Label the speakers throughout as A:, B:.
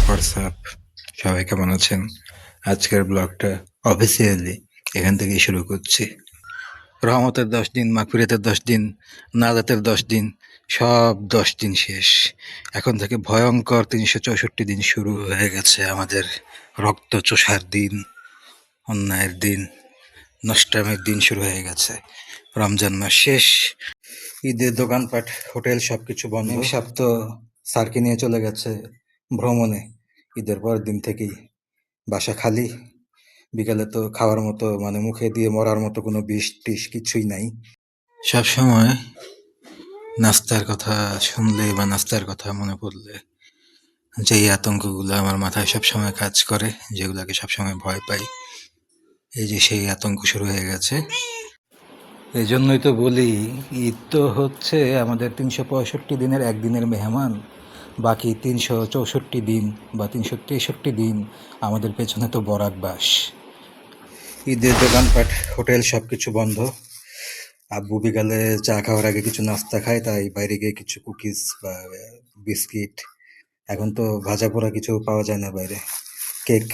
A: WhatsApp, সবাই কেমন আছেন? আজকের ব্লগটা অফিসিয়ালি এখান থেকেই শুরু করছি। রহমতের 10 দিন, মাগফিরাতের 10 দিন, নাজাতের 10 দিন, সব 10 দিন শেষ। এখন থেকে ভয়ঙ্কর 364 দিন শুরু হয়ে গেছে। আমাদের রক্ত চোষার দিন, অন্যায়ের দিন, নষ্টামের দিন শুরু হয়ে গেছে। রমজান মাস শেষ, ঈদের দোকানপাট, হোটেল সবকিছু বন্ধ। সব তো স্যারকে নিয়ে চলে গেছে ভ্রমণে। ঈদের পরের দিন থেকেই বাসা খালি। বিকালে তো খাওয়ার মতো, মানে মুখে দিয়ে মরার মতো কোনো বিষ টিস কিছুই নাই। সব সময় নাস্তার কথা শুনলে বা নাস্তার কথা মনে পড়লে যেই আতঙ্কগুলো আমার মাথায় সবসময় কাজ করে, যেগুলোকে সবসময় ভয় পাই, এই যে সেই আতঙ্ক শুরু হয়ে গেছে। এই জন্যই তো বলি, ঈদ তো হচ্ছে আমাদের 365 দিনের একদিনের মেহমান। বাকি 364 দিন বা 363 দিন আমাদের পেছনে তো বরাকবাস। ঈদের দোকানপাট, হোটেল সবকিছু বন্ধ। আব্বু বিকালে চা খাওয়ার আগে কিছু নাস্তা খায়, তাই বাইরে গিয়ে কিছু কুকিজ বা বিস্কিট, এখন তো ভাজা পোড়া কিছু পাওয়া যায় না বাইরে, কেক,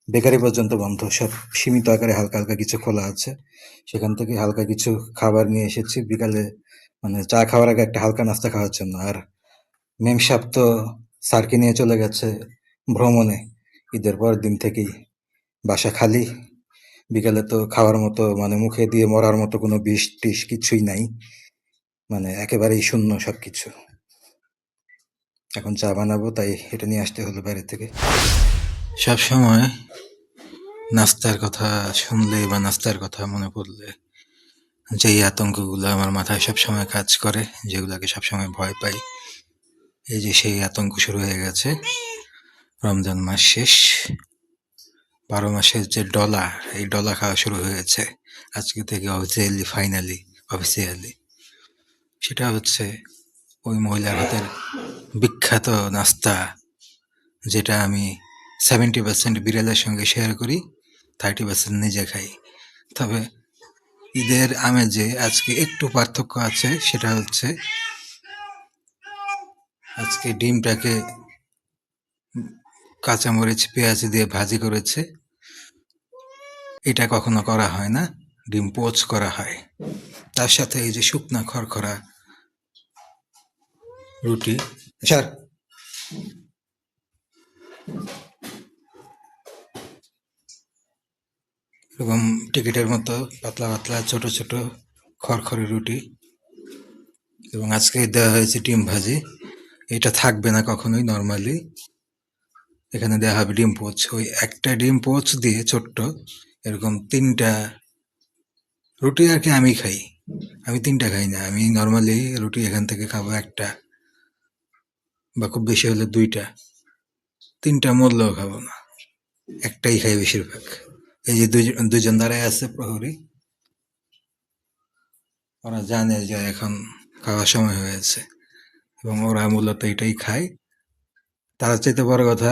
A: বেকারি পর্যন্ত বন্ধ। সব সীমিত আকারে হালকা হালকা কিছু খোলা আছে, সেখান থেকে হালকা কিছু খাবার নিয়ে এসেছি বিকালে, মানে চা খাওয়ার আগে একটা হালকা নাস্তা খাওয়ার জন্য। আর মেম সাহেব তো স্যারকে নিয়ে চলে গেছে ভ্রমণে। ঈদের পরের দিন থেকেই বাসা খালি। বিকালে তো খাওয়ার মতো, মানে মুখে দিয়ে মরার মতো কোনো বিষ টিস কিছুই নাই, মানে একেবারেই শূন্য সবকিছু। এখন চা বানাবো, তাই এটা নিয়ে আসতে হলো বাইরে থেকে। সব সময় নাস্তার কথা শুনলে বা নাস্তার কথা মনে পড়লে যেই আতঙ্কগুলো আমার মাথায় সবসময় কাজ করে, যেগুলোকে সবসময় ভয় পাই, এই যে সেই আতঙ্ক শুরু হয়ে গেছে। রমজান মাস শেষ, 12 মাসের যে ডলা, এই ডলা খাওয়া শুরু হয়েছে আজকে থেকে অফিসিয়ালি, ফাইনালি অফিসিয়ালি। সেটা হচ্ছে ওই মহিলার হাতের বিখ্যাত নাস্তা, যেটা আমি 70% বিড়ালের সঙ্গে শেয়ার করি, 30% নিজে খাই। তবে ঈদের আমেজে আজকে একটু পার্থক্য আছে, সেটা হচ্ছে আজকে ডিমটাকে কাঁচামরিচ পেঁয়াজ দিয়ে ভাজি করেছে। এটা কখনো করা হয় না, ডিম পোচ করা হয়। তার সাথে এই যে শুকনা খড়খড়া রুটি, স্যার, এবং টিকিটের মতো পাতলা পাতলা ছোট ছোট খড়খড়ে রুটি, এবং আজকে দেওয়া হয়েছে ডিম ভাজি। এটা থাকবে না কখনোই নর্মালি, এখানে দেওয়া হবে ডিম পোচ। ওই একটা ডিম পোচ দিয়ে ছোট্ট এরকম 3টা রুটি আর কি আমি খাই। আমি 3টা খাই না, আমি নর্মালি রুটি এখান থেকে খাবো একটা, বা খুব বেশি হলে 2টা। 3টা মরলেও খাবো না, একটাই খাই বেশিরভাগ। এই যে দুজন দাঁড়ায় আছে প্রহরী, ওরা জানে যে এখন খাওয়ার সময় হয়েছে, এবং ওরা মূলত এটাই খায়। তার চাইতে বড় কথা,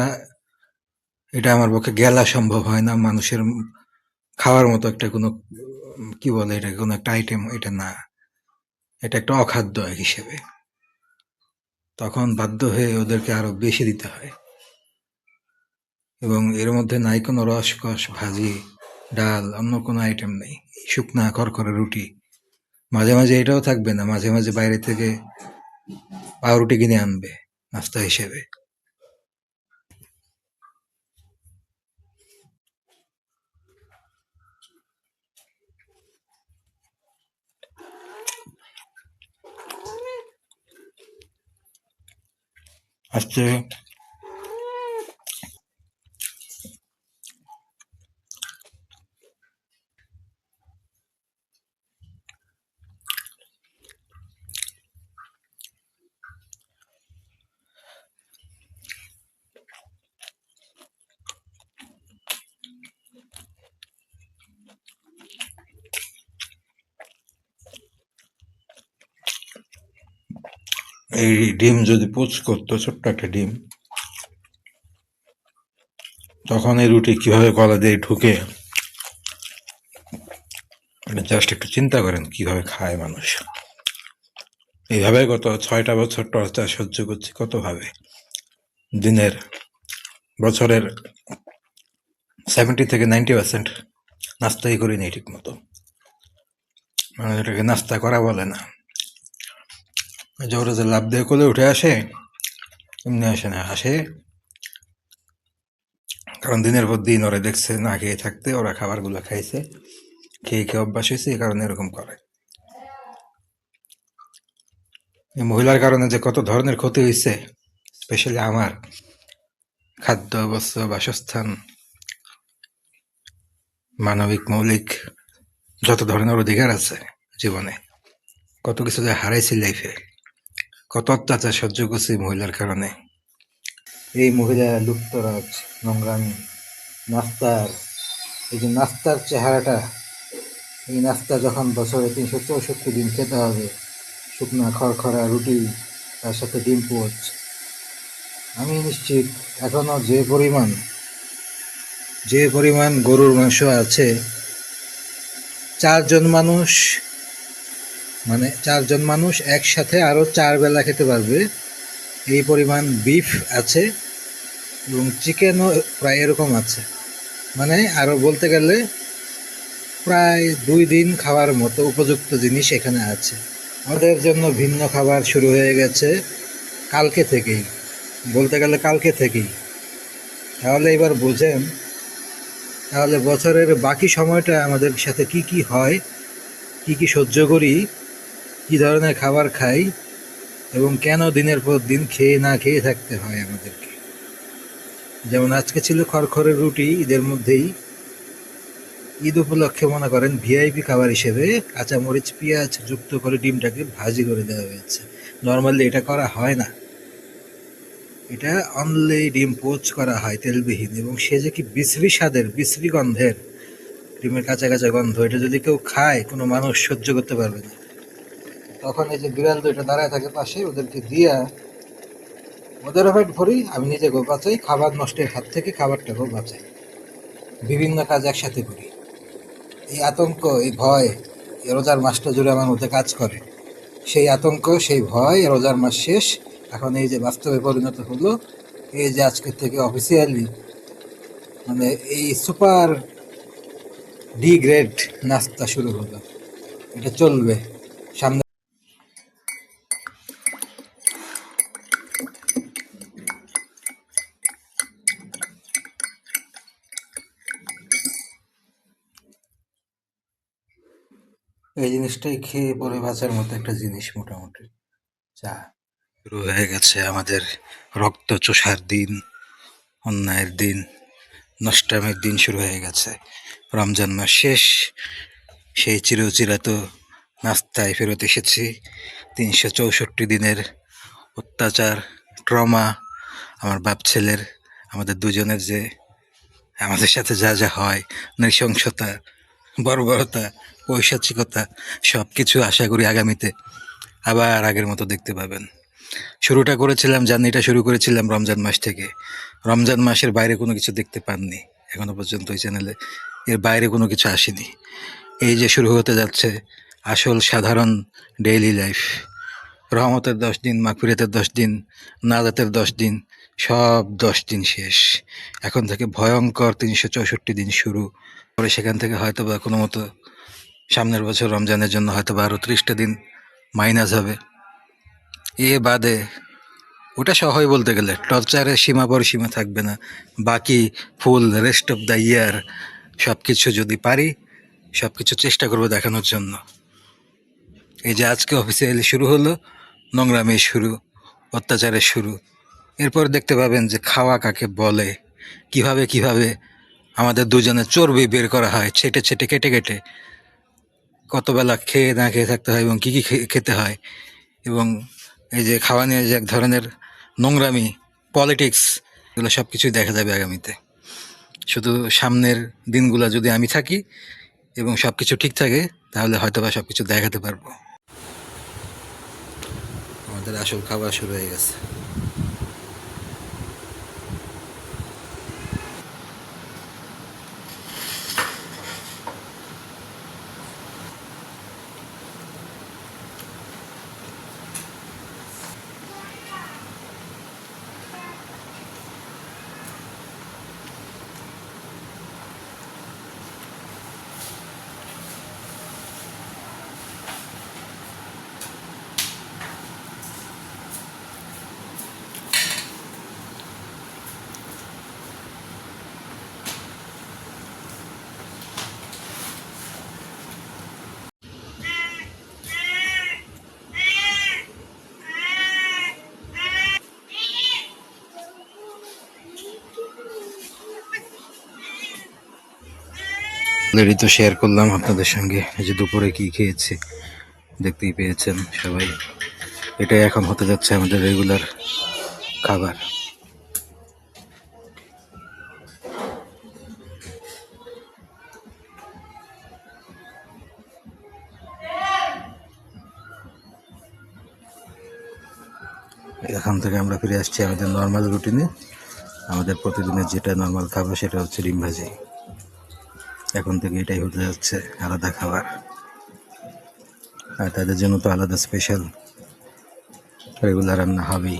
A: এটা আমার পক্ষে গেলা সম্ভব হয় না। মানুষের খাওয়ার মতো একটা কোনো, কি বলে এটা, কোনো একটা আইটেম এটা না, এটা একটা অখাদ্য হিসেবে। তখন বাধ্য হয়ে ওদেরকে আরো বেশি দিতে হয়, এবং এর মধ্যে নাই কোনো রসকস, ভাজি, ডাল, অন্য কোনো আইটেম নেই, শুকনা খড়খড়ে রুটি। মাঝে মাঝে এটাও থাকবে না, মাঝে মাঝে বাইরে থেকে পাউরুটি কিনে আনবে নাস্তা হিসেবে। আজকে এই ডিম যদি পোচ করতো, ছোট্ট একটা ডিম, তখন এই রুটি কিভাবে গলা দিয়ে ঢুকে, এটা জাস্ট একটু চিন্তা করেন কিভাবে খায় মানুষ। এইভাবে গত 6টা বছর টর্চার সহ্য করছি, কতভাবে, দিনের বছরের 70 থেকে 90% নাস্তাই করি নি ঠিক মতো, মানে এটাকে নাস্তা করা বলে না। যে ওরা যে লাভ দিয়ে কোলে উঠে আসে, এমনি আসে না, আসে কারণ দিনের পর দিন ওরা দেখছে না খেয়ে থাকতে, ওরা খাবারগুলো খাইছে, খেয়ে খেয়ে অভ্যাস হয়েছে, এই কারণে এরকম করে। এই মহিলার কারণে যে কত ধরনের ক্ষতি হয়েছে, স্পেশালি আমার খাদ্য, বস্ত্র, বাসস্থান, মানবিক মৌলিক যত ধরনের অধিকার আছে জীবনে, কত কিছু যে হারাইছি লাইফে, কত অত্যাচার সহ্য করছি মহিলার কারণে। এই মহিলা লুপ্তরাজ, নোংরামি, নাস্তার, এই যে নাস্তার চেহারাটা, এই নাস্তা যখন বছরে 364 দিন খেতে হবে, শুকনা খড়খড়া রুটি, তার সাথে ডিম পোচ, আমি নিশ্চিত এখনো যে পরিমাণ গরুর মাংস আছে, 4 জন মানুষ, মানে 4 জন মানুষ একসাথে আরও 4 বেলা খেতে পারবে, এই পরিমাণ বিফ আছে, এবং চিকেনও প্রায় এরকম আছে। মানে আরও বলতে গেলে প্রায় 2 দিন খাওয়ার মতো উপযুক্ত জিনিস এখানে আছে। আমাদের জন্য ভিন্ন খাবার শুরু হয়ে গেছে কালকে থেকেই, বলতে গেলে কালকে থেকেই। তাহলে এবার বোঝেন, তাহলে বছরের বাকি সময়টা আমাদের সাথে কি কি হয়, কি কি সহ্য করি, কি ধরনের খাবার খাই, এবং কেন দিনের পর দিন খেয়ে না খেয়ে থাকতে হয় আমাদেরকে। যেমন আজকে ছিল খড়খড়ের রুটি, ঈদের মধ্যেই, ঈদ উপলক্ষে মনে করেন ভিআইপি খাবার হিসেবে কাঁচামরিচ পেঁয়াজ যুক্ত করে ডিমটাকে ভাজি করে দেওয়া হয়েছে। নর্মালি এটা করা হয় না, এটা অনলি ডিম পোচ করা হয় তেলবিহীন, এবং সে যে কি বিশ্রী স্বাদের, বিশ্রী গন্ধের, ডিমের কাঁচা কাঁচা গন্ধ, এটা যদি কেউ খায় কোনো মানুষ সহ্য করতে পারবে না। তখন এই যে বিড়াল দুইটা দাঁড়ায় থাকে পাশে, ওদেরকে দিয়া ওদেরও পেট ভরি, আমি নিজেকেও বাঁচাই, খাবার নষ্টের হাত থেকে খাবারটাকেও বাঁচাই, বিভিন্ন কাজ একসাথে করি। এই আতঙ্ক, এই ভয় এই রোজার মাসটা জুড়ে আমার মধ্যে কাজ করে। সেই আতঙ্ক, সেই ভয়, রোজার মাস শেষ, এখন এই যে বাস্তবে পরিণত হলো, এই যে আজকের থেকে অফিসিয়ালি মানে এই সুপার ডি গ্রেড নাস্তা শুরু হলো। এটা চলবে সামনে। এই জিনিসটাই খেয়ে পরে বাঁচার মতো একটা জিনিস মোটামুটি। চা শুরু হয়ে গেছে আমাদের রক্ত চোষার দিন, অন্যায়ের দিন, নষ্টামের দিন শুরু হয়ে গেছে। রমজান মাস শেষ, সেই চিরচিরাত নাস্তায় ফেরত এসেছি। 364 দিনের অত্যাচার, ট্রমা, আমার বাপ ছেলের, আমাদের দুজনের যে আমাদের সাথে যা যা হয়, নৃশংসতা, বর্বরতা, পৈশাচিকতা, সব কিছু আশা করি আগামীতে আবার আগের মতো দেখতে পাবেন। শুরুটা করেছিলাম, জার্নিটা শুরু করেছিলাম রমজান মাস থেকে। রমজান মাসের বাইরে কোনো কিছু দেখতে পাননি এখনো পর্যন্ত এই চ্যানেলে, এর বাইরে কোনো কিছু আসেনি। এই যে শুরু হতে যাচ্ছে আসল সাধারণ ডেইলি লাইফ, রহমতের 10 দিন, মাগফিরাতের 10 দিন, নাজাতের 10 দিন, সব 10 দিন শেষ। এখন থেকে ভয়ঙ্কর 364 দিন শুরু। পরে সেখান থেকে হয়তো বা কোনো মতো সামনের বছর রমজানের জন্য হয়তো বা আরও 30টা দিন মাইনাস হবে। এ বাদে ওটা সহই বলতে গেলে টর্চারের সীমা পরিসীমা থাকবে না। বাকি ফুল রেস্ট অফ দ্য ইয়ার সব কিছু যদি পারি, সব কিছু চেষ্টা করবো দেখানোর জন্য। এই যে আজকে অফিসিয়ালি শুরু হলো, নোংরামির শুরু, অত্যাচারের শুরু। এরপর দেখতে পাবেন যে খাওয়া কাকে বলে, কিভাবে কিভাবে আমাদের দুজনের চর্বি বের করা হয় ছেটে ছেটে কেটে কেটে, কতবেলা খেয়ে না খেয়ে থাকতে হয় এবং কী কী খেতে হয়, এবং এই যে খাওয়া নিয়ে যে এক ধরনের নোংরামি, পলিটিক্স, এগুলো সব কিছুই দেখা যাবে আগামীতে। শুধু সামনের দিনগুলো যদি আমি থাকি এবং সব কিছু ঠিক থাকে, তাহলে হয়তো বা সব কিছু দেখাতে পারবো। আমাদের আসল খাবার শুরু হয়ে গেছে। অলরেডি তো শেয়ার করলাম আপনাদের সঙ্গে এই যে দুপুরে কি খেয়েছি, দেখতেই পেয়েছেন সবাই। এটাই এখন হতে যাচ্ছে আমাদের রেগুলার খাবার। এখান থেকে আমরা ফিরে আসছি আমাদের নর্মাল রুটিনে। আমাদের প্রতিদিনের যেটা নর্মাল খাবার সেটা হচ্ছে ডিম ভাজি। এখন থেকে এটাই হতে যাচ্ছে আলাদা খাবার, আর তাদের জন্য তো আলাদা স্পেশাল রেগুলার রান্না হবেই।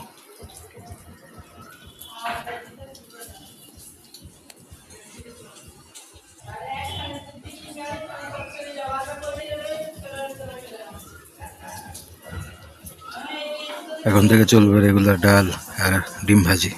A: এখন থেকে চলবে রেগুলার ডাল আর ডিম ভাজি।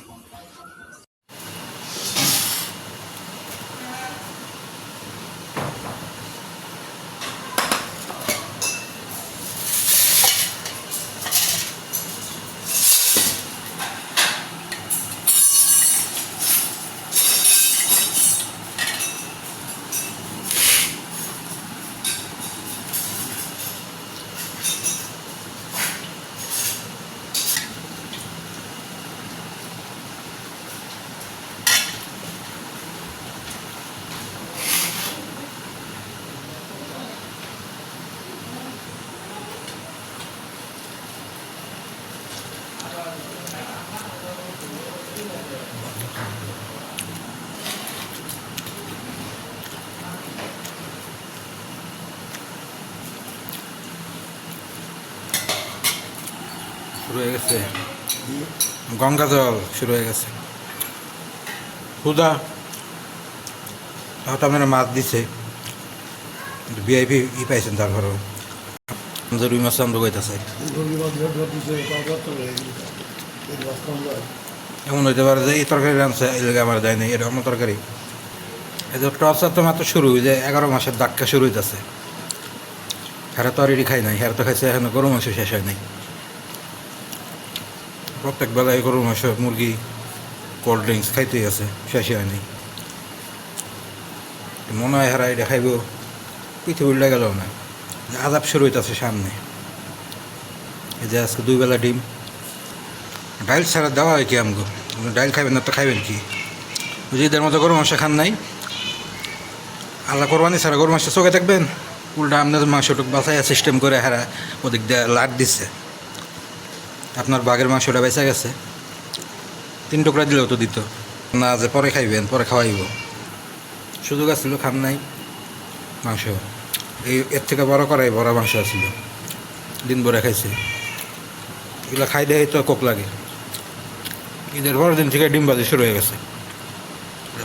A: শুরু হয়ে গেছে গঙ্গা জল, শুরু হয়ে গেছে ক্ষুদা। হয়তো আপনারা মাছ দিছে, ভিআইপি পাইছেন। তারপরেও রুই মাছ আমরা কইতাছে এমন হইতে পারে যে এই তরকারি রাঁধছে এই জায়গায় আমার দেয় নাই, এটা আমার তরকারি। এই যে টর্চার তো মাত্র শুরু, যে 11 মাসের ধাক্কা শুরু হইতেছে। হ্যাঁ তো অলরেডি খাই নাই, হ্যাঁ তো খাইছে এখন গরু মাংস শেষ হয় নাই। প্রত্যেক বেলায় গরু মাংস, মুরগি, কোল্ড ড্রিঙ্কস খাইতেই আছে, শেষই হয় নাই। মনে হয় হারা এটা খাইব পৃথিবী উল্টা গেল না, আজাব শুরু হইতেছে সামনে। এই যে আজকে 2 বেলা ডিম। ডাইল ছাড়া দেওয়া হয় কি আমগো? ডাইল খাইবেন না তো খাইবেন কি? ঈদের মতো গরু মাংস খান নাই, আল্লাহ কোরবানি ছাড়া গরু মাংস চোখে থাকবেন? উল্টা আপনাদের মাংসটুক বাছাইয়া সিস্টেম করে হারা ওদিক দিয়ে লাট দিচ্ছে। আপনার বাঘের মাংসটা বেঁচে গেছে, 3 টুকরা দিলেও তো দিত না, যে পরে খাইবেন, পরে খাওয়াইব। সুযোগ আসছিল, খান নাই মাংস। এর থেকে বড় করাই বড় মাংস আসছিল, দিন ভরে খাইছে। এগুলো খাই দেয় তো কোক লাগে। ঈদের পরের দিন থেকে ডিম ভাজি শুরু হয়ে গেছে।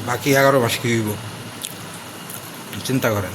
A: বাকি 11 মাস কী হইব চিন্তা করেন।